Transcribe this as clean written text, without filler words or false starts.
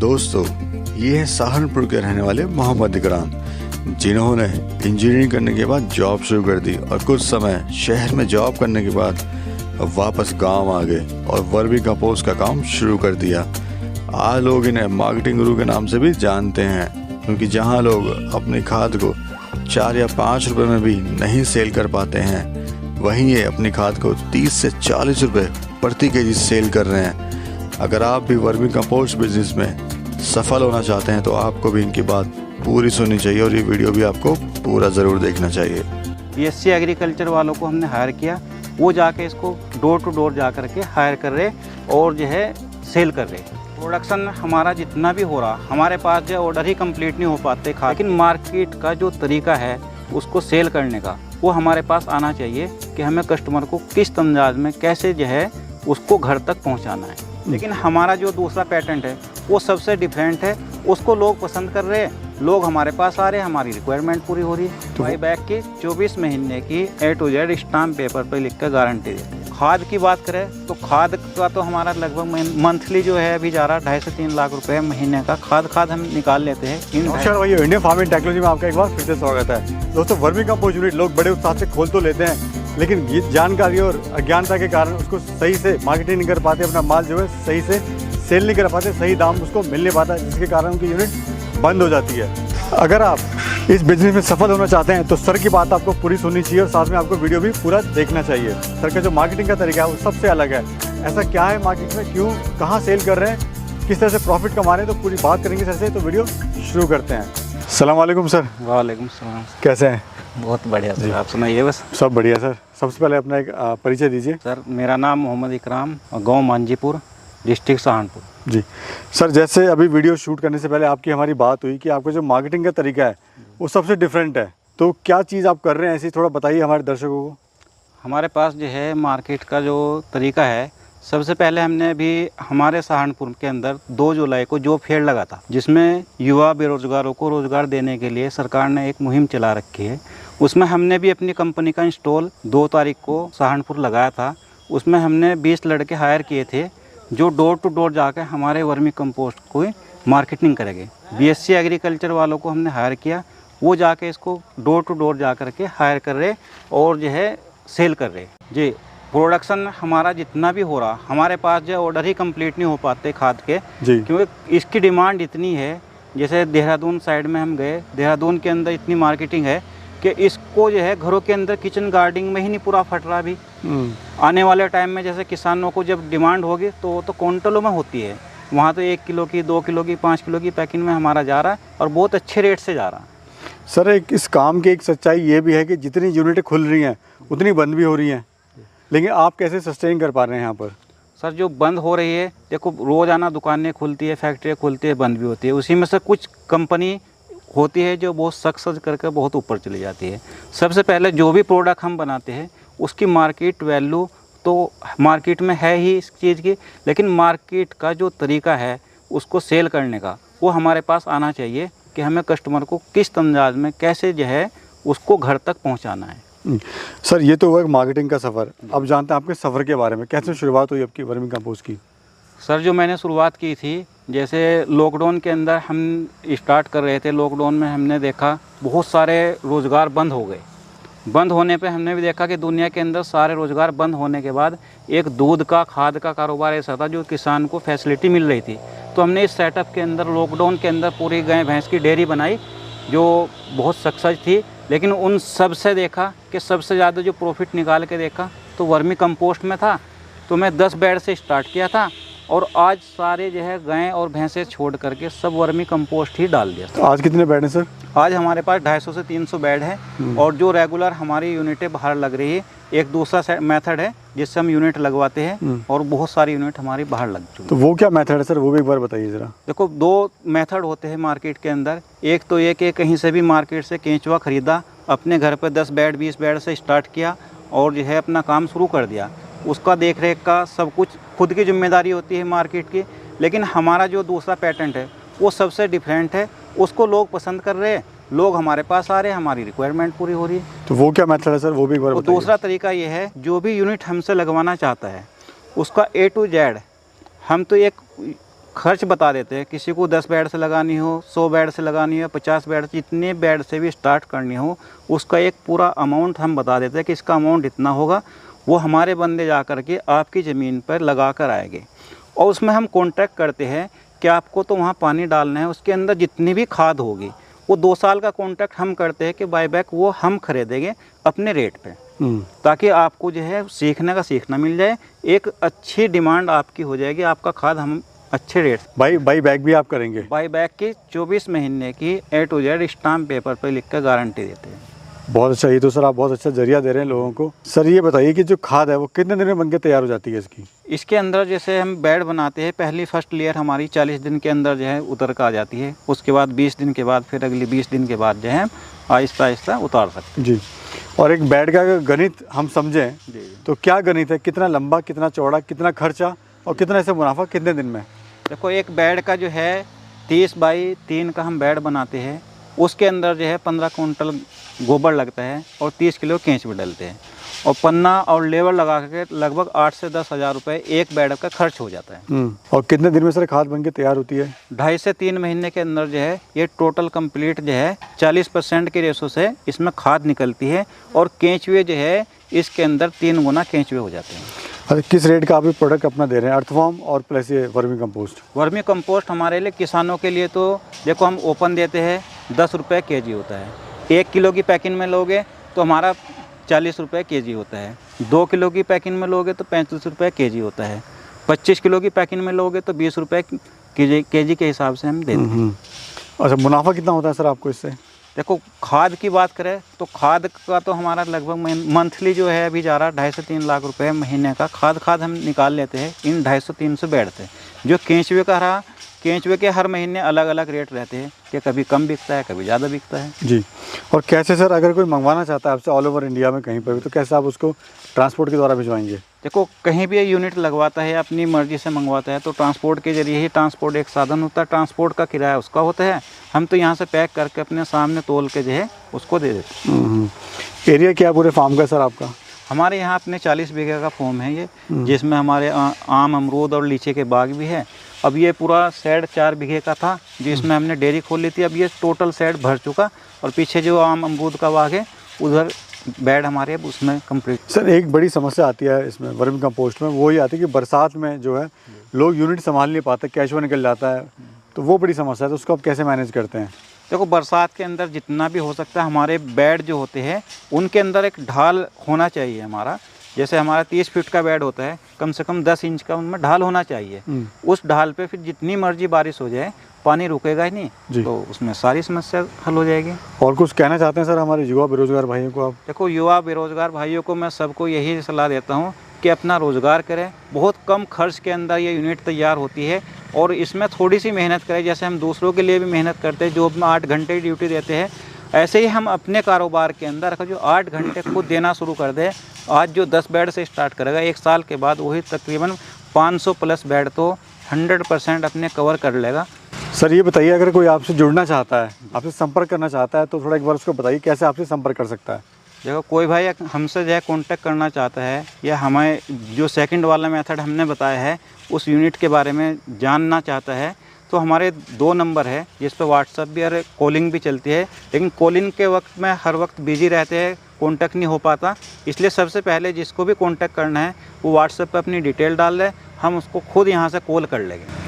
दोस्तों, ये है सहारनपुर के रहने वाले मोहम्मद इकराम, जिन्होंने इंजीनियरिंग करने के बाद जॉब शुरू कर दी और कुछ समय शहर में जॉब करने के बाद वापस गांव आ गए और वर्मी कंपोस्ट का काम शुरू कर दिया। आज लोग इन्हें मार्केटिंग गुरु के नाम से भी जानते हैं, क्योंकि जहां लोग अपनी खाद को 4 या 5 रुपए में भी नहीं सेल कर पाते हैं, वहीं ये अपनी खाद को 30 से 40 रुपए प्रति केजी सेल कर रहे हैं। अगर आप भी वर्मी कंपोस्ट बिजनेस में सफल होना चाहते हैं तो आपको भी इनकी बात पूरी सुननी चाहिए और ये वीडियो भी आपको पूरा ज़रूर देखना चाहिए। बीएससी एग्रीकल्चर वालों को हमने हायर किया, वो जाके इसको डोर टू डोर जा करके हायर कर रहे और जो है सेल कर रहे। प्रोडक्शन हमारा जितना भी हो रहा, हमारे पास जो ऑर्डर ही कंप्लीट नहीं हो पाते लेकिन मार्केट का जो तरीका है उसको सेल करने का, वो हमारे पास आना चाहिए कि हमें कस्टमर को किस अंदाज में कैसे जो है उसको घर तक पहुंचाना है। लेकिन हमारा जो दूसरा पैटर्न है वो सबसे डिफरेंट है, उसको लोग पसंद कर रहे हैं, लोग हमारे पास आ रहे हैं, हमारी रिक्वायरमेंट पूरी हो रही है। तो बैग की 24 महीने की A to Z stamp paper पर लिख कर गारंटी देते हैं। खाद की बात करें तो खाद का तो हमारा लगभग मंथली जो है अभी जा रहा 2.5 से 3 लाख रुपए महीने का खाद हम निकाल लेते हैं। इंडियन फार्मिंग टेक्नोलॉजी में आपका एक बार फिर से स्वागत है। दोस्तों, वर्मी कंपोस्ट यूनिट लोग बड़े उत्साह से खोल तो लेते हैं, लेकिन ये जानकारी और अज्ञानता के कारण उसको सही से मार्केटिंग नहीं कर पाते, अपना माल जो है सही से सेल नहीं कर पाते, सही दाम उसको मिल नहीं पाता, जिसके कारण उनकी यूनिट बंद हो जाती है। अगर आप इस बिजनेस में सफल होना चाहते हैं तो सर की बात आपको पूरी सुननी चाहिए और साथ में आपको वीडियो भी पूरा देखना चाहिए। सर का जो मार्केटिंग का तरीका है वो सबसे अलग है। ऐसा क्या है मार्केट में, क्यों, कहाँ सेल कर रहे हैं, किस तरह से प्रॉफिट कमा रहे हैं, तो पूरी बात करेंगे सर से। तो वीडियो शुरू करते हैं। अस्सलाम वालेकुम सर। वालेकुम सलाम। कैसे हैं? बहुत बढ़िया सर, आप सुनाइए। बस सब बढ़िया सर। सबसे पहले अपना एक परिचय दीजिए। सर, मेरा नाम मोहम्मद इकराम, गाँव मांझीपुर, डिस्ट्रिक्ट सहारनपुर। जी सर, जैसे अभी वीडियो शूट करने से पहले आपकी हमारी बात हुई कि आपका जो मार्केटिंग का तरीका है वो सबसे डिफरेंट है, तो क्या चीज़ आप कर रहे हैं ऐसी, थोड़ा बताइए हमारे दर्शकों को। हमारे पास जो है मार्केट का जो तरीका है, सबसे पहले हमने अभी हमारे सहारनपुर के अंदर 2 जुलाई को जो फेयर लगा था, जिसमें युवा बेरोजगारों को रोज़गार देने के लिए सरकार ने एक मुहिम चला रखी है। उसमें हमने भी अपनी कंपनी का इंस्टॉल 2 तारीख को सहारनपुर लगाया था। उसमें हमने 20 लड़के हायर किए थे जो डोर टू डोर जाकर हमारे वर्मी कंपोस्ट को मार्केटिंग करेंगे। बीएससी एग्रीकल्चर वालों को हमने हायर किया, वो जाके इसको डोर टू डोर जा कर के हायर कर रहे और जो है सेल कर रहे। जी, प्रोडक्शन हमारा जितना भी हो रहा, हमारे पास जो ऑर्डर ही कंप्लीट नहीं हो पाते खाद के, क्योंकि इसकी डिमांड इतनी है। जैसे देहरादून साइड में हम गए, देहरादून के अंदर इतनी मार्केटिंग है कि इसको जो है घरों के अंदर किचन गार्डनिंग में ही नहीं पूरा फट रहा। अभी आने वाले टाइम में जैसे किसानों को जब डिमांड होगी तो क्विंटलों में होती है। वहाँ तो 1 किलो की, 2 किलो की, 5 किलो की पैकिंग में हमारा जा रहा है और बहुत अच्छे रेट से जा रहा है। सर, इस काम की एक सच्चाई ये भी है कि जितनी यूनिटें खुल रही हैं उतनी बंद भी हो रही हैं, लेकिन आप कैसे सस्टेन कर पा रहे हैं यहाँ पर? सर, जो बंद हो रही है, देखो रोज़ाना दुकानें खुलती है, फैक्ट्रियाँ खुलती है, बंद भी होती है। उसी में से कुछ कंपनी होती है जो बहुत सक्सेस करके बहुत ऊपर चली जाती है। सबसे पहले जो भी प्रोडक्ट हम बनाते हैं उसकी मार्केट वैल्यू तो मार्केट में है ही इस चीज़ की, लेकिन मार्केट का जो तरीका है उसको सेल करने का, वो हमारे पास आना चाहिए कि हमें कस्टमर को किस अंदाज में कैसे जो है उसको घर तक पहुंचाना है। सर, ये तो हुआ एक मार्केटिंग का सफ़र। अब जानते हैं आपके सफ़र के बारे में, कैसे शुरुआत हुई आपकी वर्मी कंपोस्ट की? सर, जो मैंने शुरुआत की थी, जैसे लॉकडाउन के अंदर हम स्टार्ट कर रहे थे, लॉकडाउन में हमने देखा बहुत सारे रोज़गार बंद हो गए। बंद होने पे हमने भी देखा कि दुनिया के अंदर सारे रोज़गार बंद होने के बाद एक दूध का, खाद का कारोबार ऐसा था जो किसान को फैसिलिटी मिल रही थी। तो हमने इस सेटअप के अंदर लॉकडाउन के अंदर पूरी गाय भैंस की डेयरी बनाई जो बहुत सक्सेस थी। लेकिन उन सब से देखा कि सबसे ज़्यादा जो प्रॉफिट निकाल के देखा तो वर्मी कंपोस्ट में था। तो मैं 10 बेड से स्टार्ट किया था और आज सारे जो है गायें और भैंसें छोड़ करके सब वर्मी कंपोस्ट ही डाल दिया। तो आज कितने बेड हैं सर? आज हमारे पास 250 से 300 बेड है और जो रेगुलर हमारी यूनिटें बाहर लग रही है। एक दूसरा मेथड है जिससे हम यूनिट लगवाते हैं और बहुत सारी यूनिट हमारी बाहर लग चुकी है। तो वो क्या मेथड है सर, वो भी एक बार बताइए ज़रा। देखो, 2 मेथड होते हैं मार्केट के अंदर। एक तो ये कि कहीं से भी मार्केट से केंचुआ ख़रीदा, अपने घर पर 10 बेड 20 बेड से स्टार्ट किया और जो है अपना काम शुरू कर दिया। उसका देख रेख का सब कुछ खुद की जिम्मेदारी होती है मार्केट की। लेकिन हमारा जो दूसरा पैटर्न है वो सबसे डिफरेंट है, उसको लोग पसंद कर रहे हैं, लोग हमारे पास आ रहे हैं, हमारी रिक्वायरमेंट पूरी हो रही है। तो वो क्या मेथड है सर, वो भी एक बार बताइए। दूसरा तरीका ये है, जो भी यूनिट हमसे लगवाना चाहता है उसका A to Z हम तो एक खर्च बता देते हैं। किसी को 10 बेड से लगानी हो, 100 बेड से लगानी हो, 50 बेड से, जितने बेड से भी स्टार्ट करनी हो, उसका एक पूरा अमाउंट हम बता देते हैं कि इसका अमाउंट इतना होगा। वो हमारे बंदे जा कर के आपकी ज़मीन पर लगा कर आएंगे और उसमें हम कॉन्ट्रैक्ट करते हैं कि आपको तो वहाँ पानी डालना है, उसके अंदर जितनी भी खाद होगी वो 2 साल का कॉन्ट्रैक्ट हम करते हैं कि बाय बैक वो हम खरीदेंगे अपने रेट पे, ताकि आपको जो है सीखने का सीखना मिल जाए, एक अच्छी डिमांड आपकी हो जाएगी, आपका खाद हम अच्छे रेट। बाई बैक भी आप करेंगे? बाई बैक की 24 महीने की A to Z stamp paper पर लिख कर गारंटी देते हैं। बहुत अच्छा, ये तो सर आप बहुत अच्छा जरिया दे रहे हैं लोगों को। सर ये बताइए कि जो खाद है वो कितने दिन में बनके तैयार हो जाती है इसकी? इसके अंदर जैसे हम बेड बनाते हैं, पहली फर्स्ट लेयर हमारी 40 दिन के अंदर जो है उतर कर आ जाती है, उसके बाद 20 दिन के बाद, फिर अगली 20 दिन के बाद जो है आहिस्ता आहिस्ता उतार सकते हैं। जी, और एक बेड का अगर गणित हम समझें तो क्या गणित है? कितना लंबा, कितना चौड़ा, कितना खर्चा और कितना ऐसे मुनाफा कितने दिन में? देखो, एक बेड का जो है 30 बाई 3 का हम बेड बनाते हैं, उसके अंदर जो है 15 कुंटल गोबर लगता है और 30 किलो केंचुए डलते हैं और पन्ना और लेबर लगा के लगभग 8 से 10 हज़ार रुपये एक बेड का खर्च हो जाता है। और कितने दिन में सर खाद बनके तैयार होती है? 2.5 से 3 महीने के अंदर जो है ये टोटल कंप्लीट जो है 40% के रेशो से इसमें खाद निकलती है और केंचुए जो है इसके अंदर 3 गुना केंचुए हो जाते हैं। अच्छा, किस रेट का आप प्रोडक्ट अपना दे रहे हैं? अर्थफॉर्म और प्लस ये वर्मी कंपोस्ट? वर्मी कंपोस्ट हमारे लिए, किसानों के लिए तो देखो हम ओपन देते हैं, 10 रुपये केजी होता है। 1 किलो की पैकिंग में लोगे तो हमारा 40 रुपये केजी होता है। 2 किलो की पैकिंग में लोगे तो 35 रुपये केजी होता है। 25 किलो की पैकिंग में लोगे तो 20 रुपये केजी के हिसाब से हम देते हैं। अच्छा, मुनाफा कितना होता है सर आपको इससे? देखो, खाद की बात करें तो खाद का तो हमारा लगभग मंथली जो है अभी जा रहा है 2.5 से 3 लाख रुपए महीने का खाद हम निकाल लेते हैं इन 250-300 बेड से। जो केंचुए का रहा, केंचुए के हर महीने अलग अलग रेट रहते हैं कि कभी कम बिकता है, कभी ज़्यादा बिकता है। जी, और कैसे सर अगर कोई मंगवाना चाहता है आपसे ऑल ओवर इंडिया में कहीं पर भी, तो कैसे आप उसको ट्रांसपोर्ट के द्वारा भिजवाएंगे? देखो, कहीं भी यूनिट लगवाता है, अपनी मर्जी से मंगवाता है तो ट्रांसपोर्ट के जरिए ही, ट्रांसपोर्ट एक साधन होता है, ट्रांसपोर्ट का किराया उसका होता है, हम तो यहाँ से पैक करके अपने सामने तोल के जो है उसको दे देते हैं। एरिया क्या है पूरे फार्म का सर आपका? हमारे यहाँ अपने 40 बीघे का फॉर्म है ये, जिसमें हमारे आम, अमरूद और लीची के बाग भी है। अब ये पूरा शेड 4 बीघे का था जिसमें हमने डेयरी खोल ली थी, अब ये टोटल शेड भर चुका और पीछे जो आम अमरूद का बाग है उधर बेड हमारे अब उसमें कंप्लीट। सर एक बड़ी समस्या आती है इसमें वर्मी कंपोस्ट में, वो ये आती है कि बरसात में जो है लोग यूनिट संभाल नहीं पाते, कैचुआ निकल जाता है, तो वो बड़ी समस्या है। तो उसको आप कैसे मैनेज करते हैं? देखो, बरसात के अंदर जितना भी हो सकता है हमारे बेड जो होते हैं उनके अंदर एक ढाल होना चाहिए हमारा। जैसे हमारा 30 फीट का बेड होता है, कम से कम 10 इंच का उनमें ढाल होना चाहिए। उस ढाल पे फिर जितनी मर्जी बारिश हो जाए पानी रुकेगा ही नहीं, तो उसमें सारी समस्या हल हो जाएगी। और कुछ कहना चाहते हैं सर हमारे युवा बेरोजगार भाइयों को आप? देखो, युवा बेरोजगार भाइयों को मैं सबको यही सलाह देता हूँ कि अपना रोज़गार करें। बहुत कम खर्च के अंदर ये यूनिट तैयार होती है और इसमें थोड़ी सी मेहनत करें। जैसे हम दूसरों के लिए भी मेहनत करते हैं, जॉब में 8 घंटे ड्यूटी देते हैं, ऐसे ही हम अपने कारोबार के अंदर जो 8 घंटे खुद देना शुरू कर दें। आज जो 10 बेड से स्टार्ट करेगा, 1 साल के बाद वही तकरीबन 500 प्लस बेड तो 100% अपने कवर कर लेगा। सर ये बताइए, अगर कोई आपसे जुड़ना चाहता है, आपसे संपर्क करना चाहता है, तो थोड़ा एक बार उसको बताइए कैसे आपसे संपर्क कर सकता है? देखो, कोई भाई हमसे जो है कॉन्टैक्ट करना चाहता है या हमें जो सेकंड वाला मेथड हमने बताया है उस यूनिट के बारे में जानना चाहता है, तो हमारे 2 नंबर है जिस पर व्हाट्सअप भी और कॉलिंग भी चलती है। लेकिन कॉलिंग के वक्त में हर वक्त बिजी रहते हैं, कॉन्टैक्ट नहीं हो पाता, इसलिए सबसे पहले जिसको भी कॉन्टैक्ट करना है वो व्हाट्सएप पर अपनी डिटेल डाल दे, हम उसको खुद यहाँ से कॉल कर लेंगे।